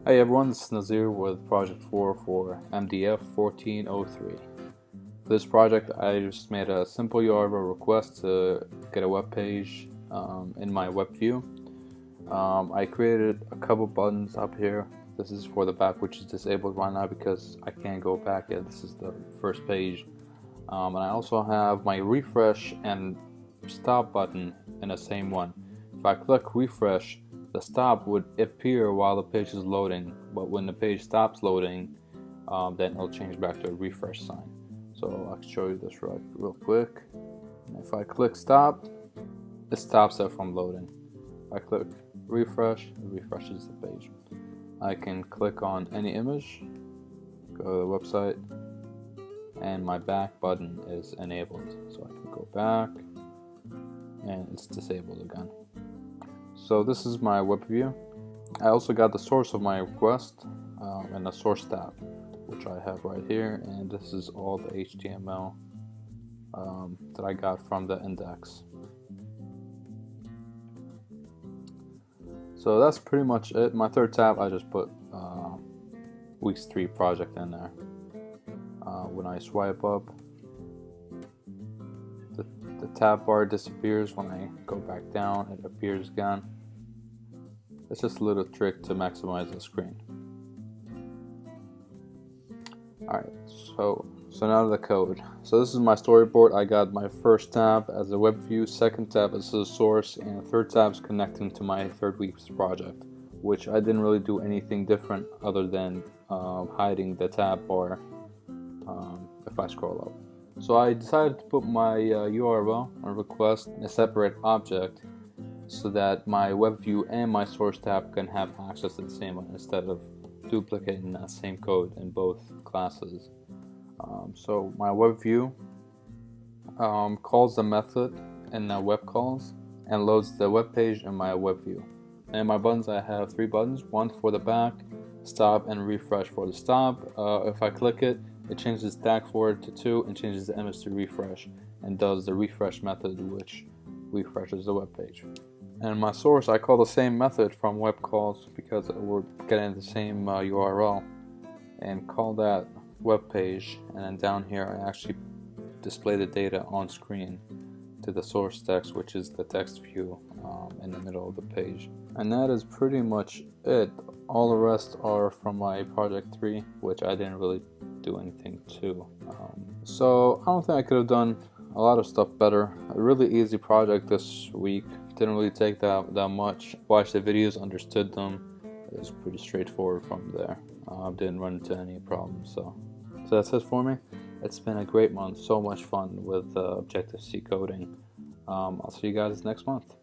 Hey everyone, this is Nazir with Project 4 for MDF 1403. For this project, I just made a simple URL request to get a web page in my web view. I created a couple buttons up here. This is for the back, which is disabled right now because I can't go back yet. This is the first page. And I also have my refresh and stop button in the same one. If I click refresh, the stop would appear while the page is loading, but when the page stops loading, then it'll change back to a refresh sign. So I'll show you this real quick. If I click stop, it stops it from loading. If I click refresh, it refreshes the page. I can click on any image, go to the website, and my back button is enabled. So I can go back, and it's disabled again. So this is my web view. I also got the source of my request in the source tab, which I have right here, and this is all the HTML that I got from the index. So that's pretty much it. My third tab, I just put weeks 3 project in there. When I swipe up, the tab bar disappears. When I go back down, it appears again. It's just a little trick to maximize the screen. Alright, so now the code. So this is my storyboard. I got my first tab as a web view, second tab as a source, and third tab is connecting to my third week's project, which I didn't really do anything different other than hiding the tab bar if I scroll up. So I decided to put my URL and request in a separate object so that my web view and my source tab can have access to the same one instead of duplicating that same code in both classes. So my web view calls the method in the web calls and loads the web page in my web view. And my buttons, I have 3 buttons, one for the back, stop, and refresh for the stop. If I click it, it changes tag forward to 2 and changes the image to refresh and does the refresh method, which refreshes the web page. And my source, I call the same method from web calls because we're getting the same URL, and call that web page. And then down here, I actually display the data on screen to the source text, which is the text view in the middle of the page. And that is pretty much it. All the rest are from my project 3, which I didn't really do anything to. So I don't think I could have done a lot of stuff better. A really easy project this week. Didn't really take that much. Watched the videos, understood them. It was pretty straightforward from there. Didn't run into any problems. So that's it for me. It's been a great month. So much fun with Objective-C coding. I'll see you guys next month.